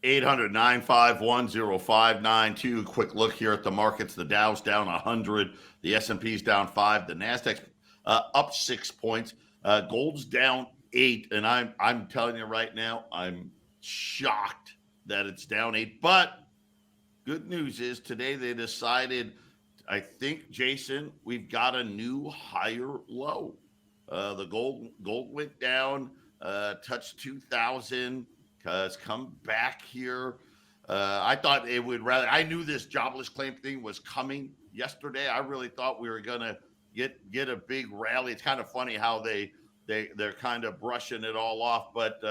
800-951-0592. Quick look here at the markets. The Dow's down 100. The S&P's down 5. The Nasdaq's up 6 points. Gold's down 8. And I'm telling you right now, I'm shocked that it's down 8. But good news is today they decided, I think, Jason, we've got a new higher low. The gold went down, touched 2,000. Has come back here. I thought it would I knew this jobless claim thing was coming yesterday. I really thought we were gonna get a big rally. It's kind of funny how they're kind of brushing it all off, but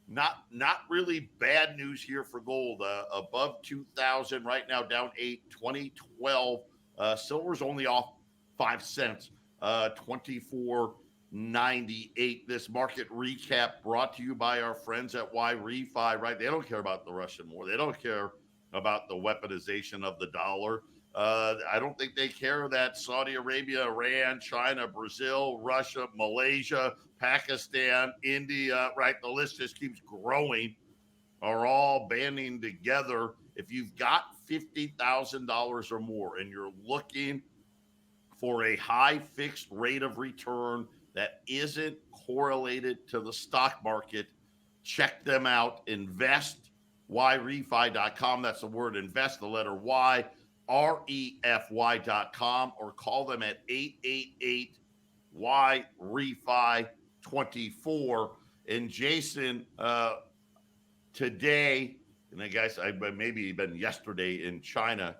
not really bad news here for gold. Above 2,000 right now, down 8, 2012. Silver's only off 5 cents, 24.98. This market recap brought to you by our friends at YRefi, right? They don't care about the Russian war. They don't care about the weaponization of the dollar. I don't think they care that Saudi Arabia, Iran, China, Brazil, Russia, Malaysia, Pakistan, India, right? The list just keeps growing, are all banding together. If you've got $50,000 or more and you're looking for a high fixed rate of return that isn't correlated to the stock market, check them out. YRefi.com. That's the word invest, the letter Y, REFY.com, or call them at 888-YRefi24. And Jason, today, and I guess maybe even yesterday in China,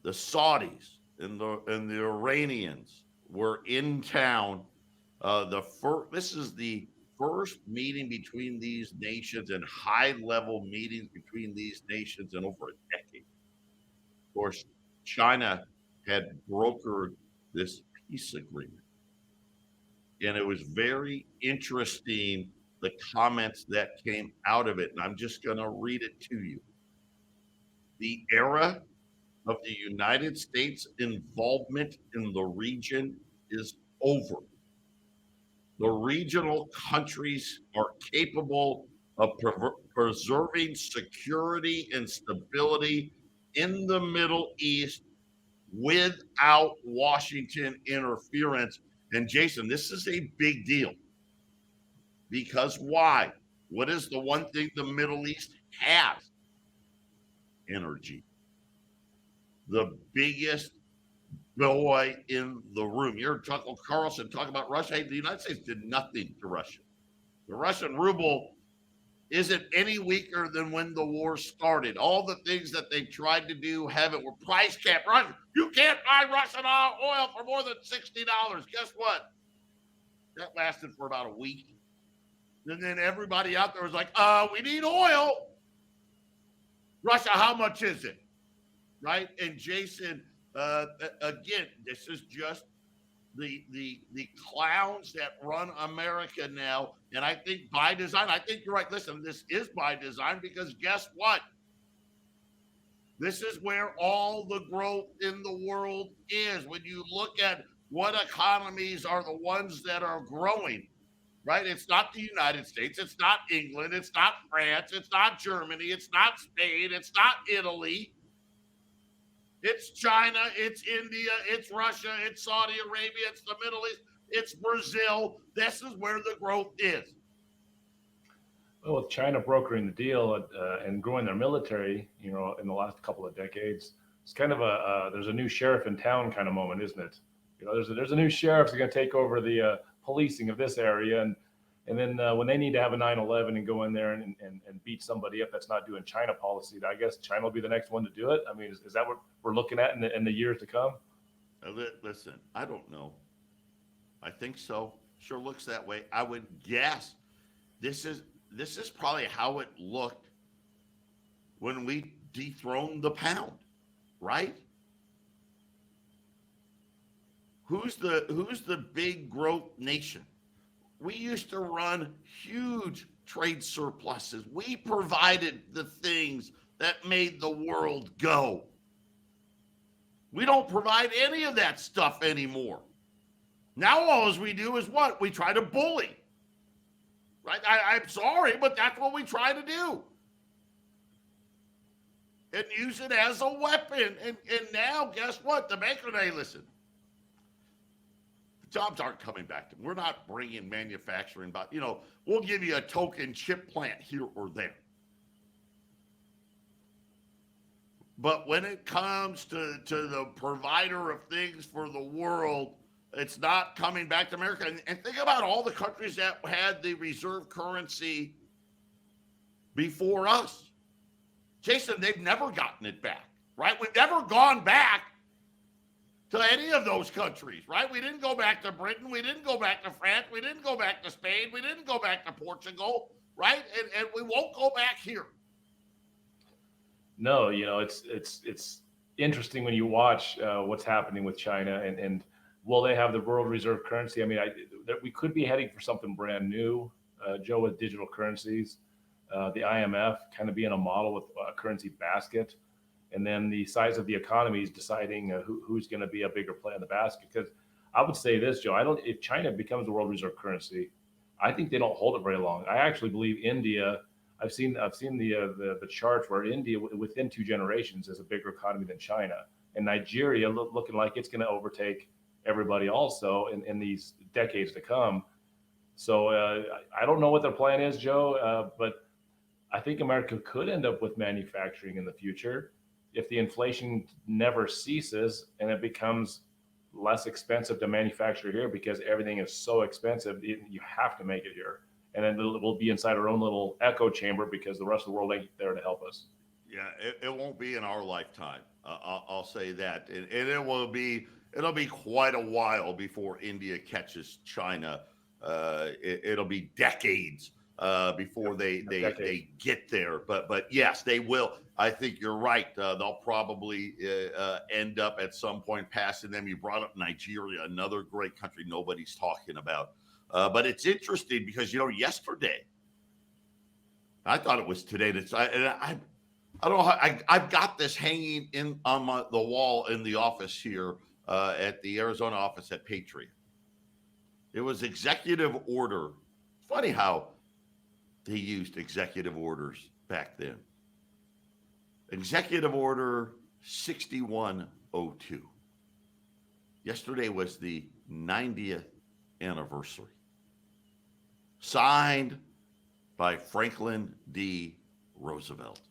the Saudis and the Iranians were in town. This is the first meeting between these nations and high-level meetings between these nations in over a decade. Of course, China had brokered this peace agreement. And it was very interesting, the comments that came out of it. And I'm just going to read it to you. The era of the United States involvement in the region is over. The regional countries are capable of preserving security and stability in the Middle East without Washington interference. And Jason, this is a big deal. Because why? What is the one thing the Middle East has? Energy. The biggest boy in the room. You heard Tucker Carlson talk about Russia. Hey, the United States did nothing to Russia. The Russian ruble isn't any weaker than when the war started. All the things that they tried to do were price cap. Russia, you can't buy Russian oil for more than $60. Guess what? That lasted for about a week. And then everybody out there was like, we need oil. Russia, how much is it? Right? And Jason, again, this is just the clowns that run America now. And I think by design, I think you're right. Listen, this is by design, because guess what? This is where all the growth in the world is. When you look at what economies are the ones that are growing, right? It's not the United States. It's not England. It's not France. It's not Germany. It's not Spain. It's not Italy. It's China, it's India, it's Russia, it's Saudi Arabia, it's the Middle East, it's Brazil. This is where the growth is. Well, with China brokering the deal and growing their military, in the last couple of decades, it's kind of there's a new sheriff in town kind of moment, isn't it? There's a new sheriff who's going to take over the policing of this area, and then when they need to have a 9/11 and go in there and beat somebody up that's not doing China policy, I guess China will be the next one to do it. I mean, is that what we're looking at in the years to come? Listen, I don't know. I think so. Sure looks that way. I would guess this is probably how it looked when we dethroned the pound, right? Who's the big growth nation? We used to run huge trade surpluses. We provided the things that made the world go. We don't provide any of that stuff anymore. Now all we do is what? We try to bully. Right? I'm sorry, but that's what we try to do. and use it as a weapon. And now, guess what? The banker, hey, listen, the jobs aren't coming back. We're not bringing manufacturing back. We'll give you a token chip plant here or there. But when it comes to the provider of things for the world, it's not coming back to America. And think about all the countries that had the reserve currency before us. Jason, they've never gotten it back, right? We've never gone back to any of those countries, right? We didn't go back to Britain. We didn't go back to France. We didn't go back to Spain. We didn't go back to Portugal, right? And we won't go back here. No, it's interesting when you watch what's happening with China and will they have the world reserve currency? I mean, we could be heading for something brand new, Joe, with digital currencies. The IMF kind of being a model with a currency basket, and then the size of the economy is deciding who's going to be a bigger play in the basket. Because I would say this, Joe, if China becomes the world reserve currency, I think they don't hold it very long. I actually believe India. I've seen the charts where India within 2 generations is a bigger economy than China, and Nigeria looking like it's going to overtake everybody also in these decades to come. So I don't know what their plan is, Joe, but I think America could end up with manufacturing in the future if the inflation never ceases and it becomes less expensive to manufacture here because everything is so expensive. You have to make it here. And then we'll be inside our own little echo chamber because the rest of the world ain't there to help us. Yeah, it won't be in our lifetime. I'll say that. And it'll be quite a while before India catches China. It'll be decades before they get there. But yes, they will. I think you're right. They'll probably end up at some point passing them. You brought up Nigeria, another great country nobody's talking about. But it's interesting because, yesterday, I thought it was today. I don't know how I've got this hanging on the wall in the office here at the Arizona office at Patriot. It was executive order. Funny how they used executive orders back then. Executive order 6102. Yesterday was the 90th anniversary. Signed by Franklin D. Roosevelt.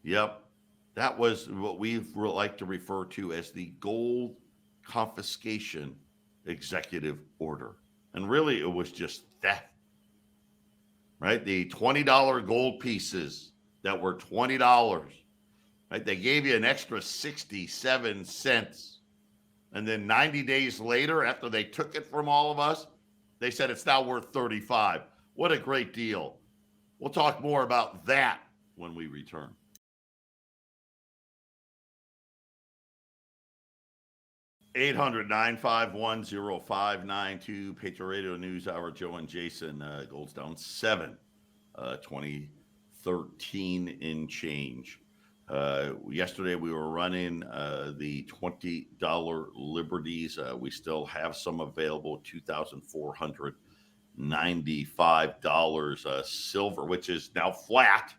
Yep, that was what we like to refer to as the gold confiscation executive order. And really, it was just theft, right? The $20 gold pieces that were $20, right? They gave you an extra 67 cents. And then 90 days later, after they took it from all of us, they said it's now worth 35. What a great deal. We'll talk more about that when we return. Eight 800-951-0592, Patriot Radio News Hour, Joe and Jason. Gold's down 7, 2013 in change. Yesterday we were running the $20 Liberties. We still have some available, $2,495. Silver, which is now flat,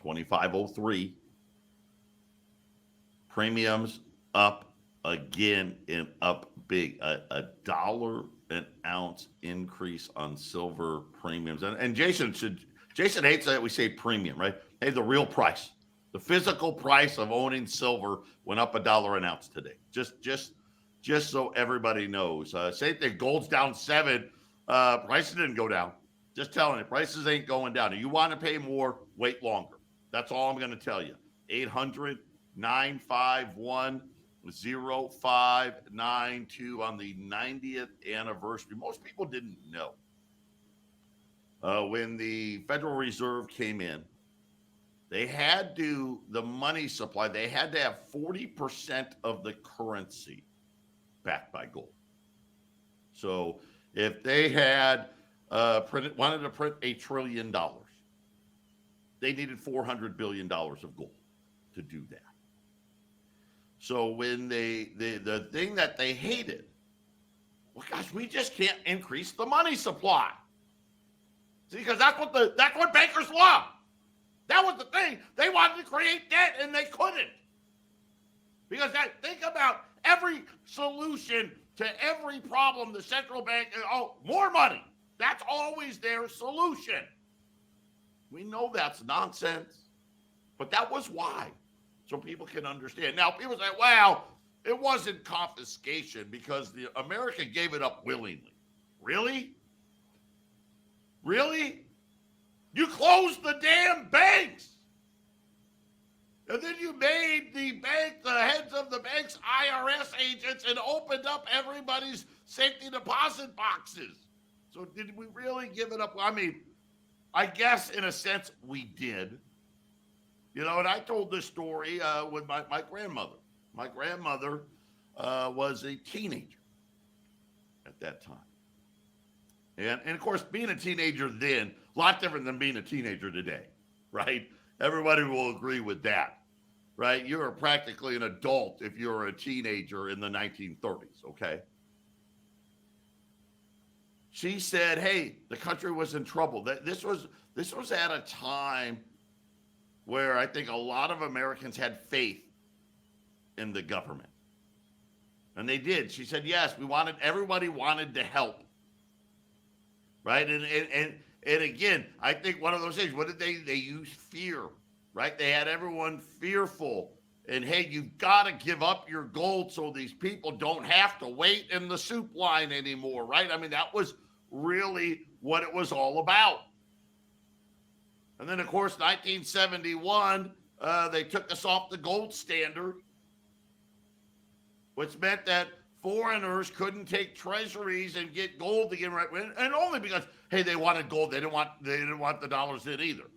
$25.03. Premiums up again and up big. A dollar an ounce increase on silver premiums. And Jason hates that we say premium, right? Hey, the real price. The physical price of owning silver went up $1 an ounce today. Just so everybody knows. Same thing. Gold's down 7. Prices didn't go down. Just telling you, prices ain't going down. If you want to pay more, wait longer. That's all I'm going to tell you. 800-951-0592 on the 90th anniversary. Most people didn't know. When the Federal Reserve came in, they had the money supply, they had to have 40% of the currency backed by gold. So if they had wanted to print $1 trillion, they needed $400 billion of gold to do that. So when the thing that they hated, well, gosh, we just can't increase the money supply. See, because that's what bankers want. That was the thing. They wanted to create debt and they couldn't. Because think about every solution to every problem the central bank, more money. That's always their solution. We know that's nonsense, but that was why. So people can understand. Now, people say, well, it wasn't confiscation because the America gave it up willingly. Really? Really? You closed the damn banks. And then you made the heads of the bank's IRS agents and opened up everybody's safety deposit boxes. So did we really give it up? I mean, I guess in a sense we did. You know, and I told this story with my grandmother. My grandmother was a teenager at that time. And of course, being a teenager then, a lot different than being a teenager today, right? Everybody will agree with that, right? You're practically an adult if you're a teenager in the 1930s, okay? She said, hey, the country was in trouble. This was at a time where I think a lot of Americans had faith in the government. And they did. She said, yes, everybody wanted to help. Right? And again, I think one of those things, what did they used fear, right? They had everyone fearful. And hey, you've got to give up your gold so these people don't have to wait in the soup line anymore, right? I mean, that was really what it was all about. And then, of course, 1971, they took us off the gold standard, which meant that foreigners couldn't take treasuries and get gold again, right? And only because, hey, they wanted gold. They didn't want the dollars in either.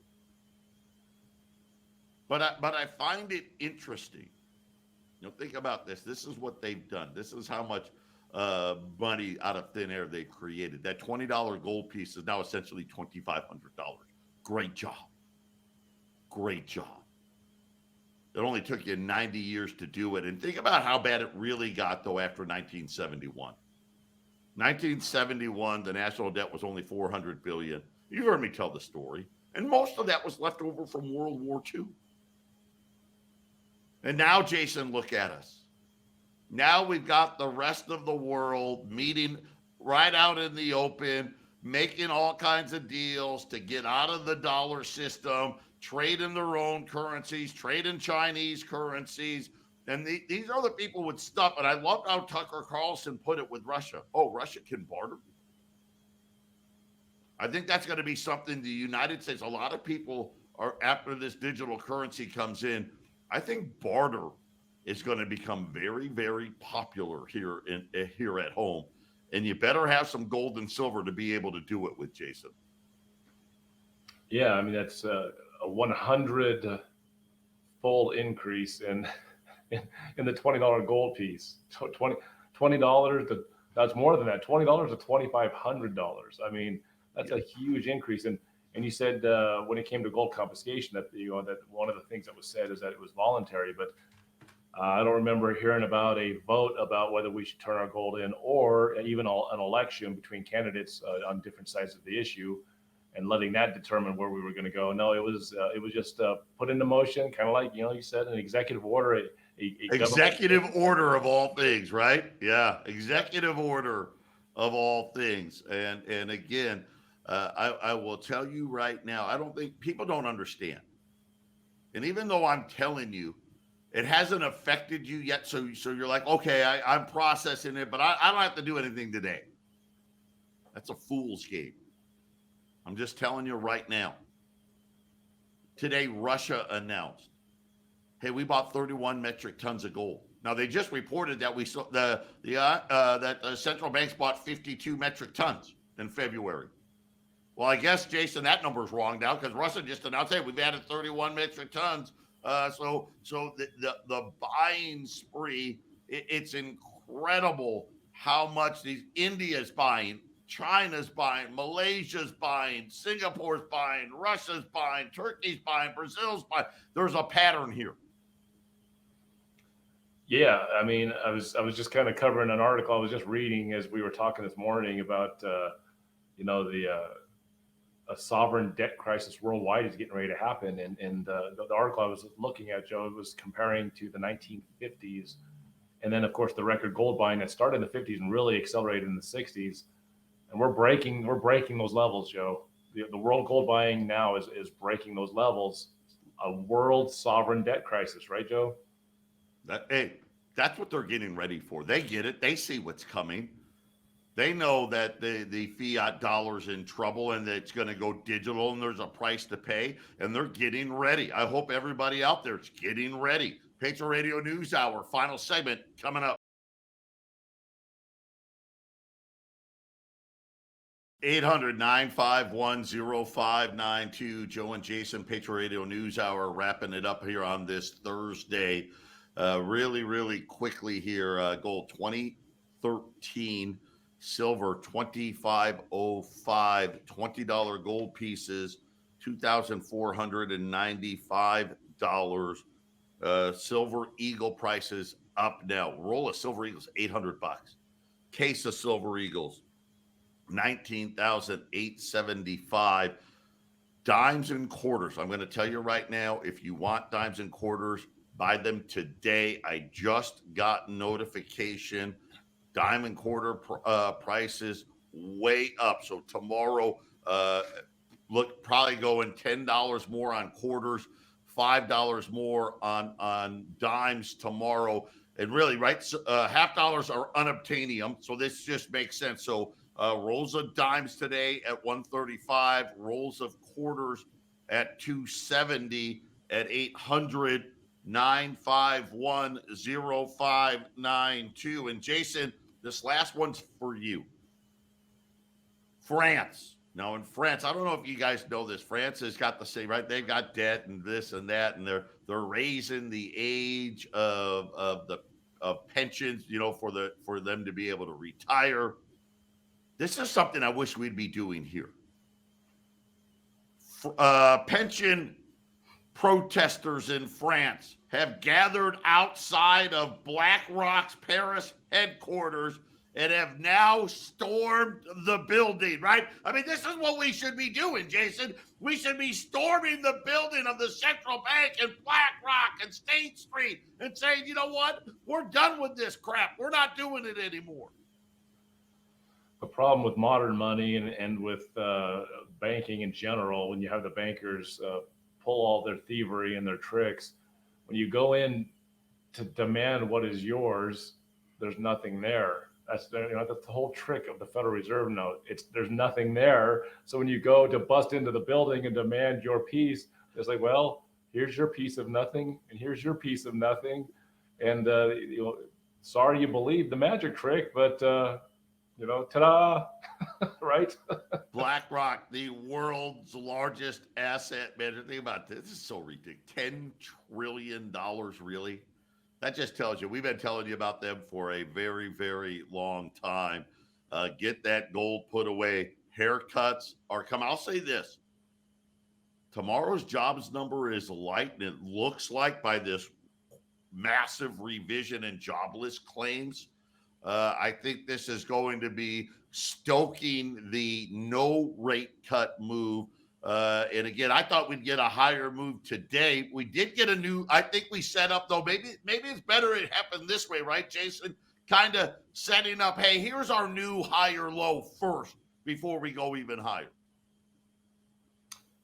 But I find it interesting. You know, think about this. This is what they've done. This is how much money out of thin air they created. That $20 gold piece is now essentially $2,500. Great job. Great job. It only took you 90 years to do it. And think about how bad it really got, though, after 1971. 1971, the national debt was only $400 billion. You heard me tell the story. And most of that was left over from World War II. And now, Jason, look at us. Now we've got the rest of the world meeting right out in the open, making all kinds of deals to get out of the dollar system, trade in their own currencies, trade in Chinese currencies. And these are the people with stuff. And I love how Tucker Carlson put it with Russia. Oh, Russia can barter. I think that's going to be something the United States, a lot of people are, after this digital currency comes in, I think barter is going to become very, very popular here at home. And you better have some gold and silver to be able to do it with, Jason. Yeah, I mean, that's a 100-fold increase in the $20 gold piece. $20 that's more than that. $20 to $2,500. I mean, that's a huge increase. And you said when it came to gold confiscation that that one of the things that was said is that it was voluntary, but I don't remember hearing about a vote about whether we should turn our gold in, or even an election between candidates on different sides of the issue, and letting that determine where we were going to go. No, it was just put into motion, kind of like you said, an executive order. Executive order of all things, right? Yeah, executive order of all things. And again, I will tell you right now, I don't think people don't understand. And even though I'm telling you, it hasn't affected you yet. So you're like, okay, I'm processing it, but I don't have to do anything today. That's a fool's game. I'm just telling you right now. Today, Russia announced, hey, we bought 31 metric tons of gold. Now, they just reported that that the central banks bought 52 metric tons in February. Well, I guess, Jason, that number's wrong now because Russia just announced, hey, we've added 31 metric tons. So the buying spree, it's incredible how much India's buying, China's buying, Malaysia's buying, Singapore's buying, Russia's buying, Turkey's buying, Brazil's buying. There's a pattern here. Yeah, I mean, I was just kind of covering an article I was just reading as we were talking this morning about a sovereign debt crisis worldwide is getting ready to happen. And the article I was looking at, Joe, it was comparing to the 1950s, and then of course the record gold buying that started in the 50s and really accelerated in the 60s. And we're breaking those levels, Joe. The world gold buying now is breaking those levels. A world sovereign debt crisis, right, Joe? That's what they're getting ready for. They get it. They see what's coming. They know that the fiat dollar's in trouble and that it's going to go digital and there's a price to pay, and they're getting ready. I hope everybody out there is getting ready. Patriot Radio News Hour, final segment coming up. 800-951-0592. Joe and Jason, Patriot Radio News Hour, wrapping it up here on this Thursday. Really quickly here. Gold 2013, silver 2505, $20 gold pieces, $2,495. Silver Eagle prices up now. Roll of Silver Eagles, $800. Case of Silver Eagles, 19,875. Dimes and quarters. I'm going to tell you right now, if you want dimes and quarters, buy them today. I just got notification. Dime and quarter prices way up. So tomorrow, look, probably going $10 more on quarters, $5 more on dimes tomorrow. And really, right, half dollars are unobtainium. So this just makes sense. So rolls of dimes today at 135, rolls of quarters at 270, at 800-951-0592. And Jason, this last one's for you. France. Now in France, I don't know if you guys know this. France has got the same, right? They've got debt and this and that, and they're raising the age of pensions, for them to be able to retire. This is something I wish we'd be doing here. Pension protesters in France have gathered outside of BlackRock's Paris headquarters and have now stormed the building, right? I mean, this is what we should be doing, Jason. We should be storming the building of the central bank and BlackRock and State Street and saying, you know what? We're done with this crap. We're not doing it anymore. The problem with modern money and with banking in general, when you have the bankers pull all their thievery and their tricks, when you go in to demand what is yours, there's nothing there. That's the whole trick of the Federal Reserve note. There's nothing there. So when you go to bust into the building and demand your piece, it's like, well, here's your piece of nothing, and here's your piece of nothing, and sorry you believe the magic trick, but ta-da, right? BlackRock, the world's largest asset manager. Think about this. This is so ridiculous. $10 trillion, really? That just tells you, we've been telling you about them for a very, very long time. Get that gold put away. Haircuts are coming. I'll say this. Tomorrow's jobs number is light, and it looks like by this massive revision in jobless claims, I think this is going to be stoking the no rate cut move. And again, I thought we'd get a higher move today. We did get I think we set up, though, maybe it's better it happened this way, right, Jason? Kind of setting up, hey, here's our new higher low first before we go even higher.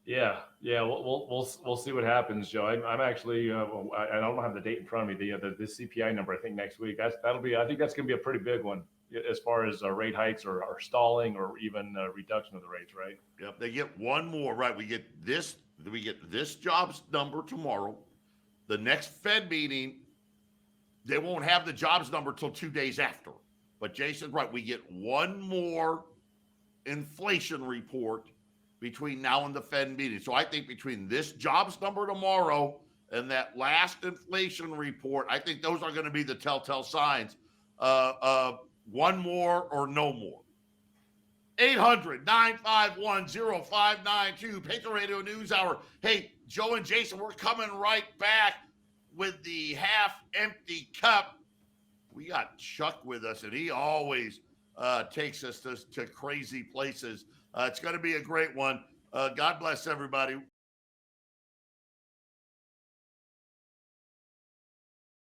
Yeah. We'll see what happens, Joe. I'm actually I don't have the date in front of me. The CPI number, I think next week. I think that's going to be a pretty big one as far as rate hikes or stalling or even reduction of the rates, right? Yep. They get one more, right? We get this jobs number tomorrow. The next Fed meeting, they won't have the jobs number till 2 days after. But Jason's right. We get one more inflation report between now and the Fed meeting. So I think between this jobs number tomorrow and that last inflation report, I think those are going to be the telltale signs of one more or no more. 800-951-0592, Patriot Radio News Hour. Hey, Joe and Jason, we're coming right back with the half-empty cup. We got Chuck with us, and he always takes us to crazy places. It's going to be a great one. God bless everybody.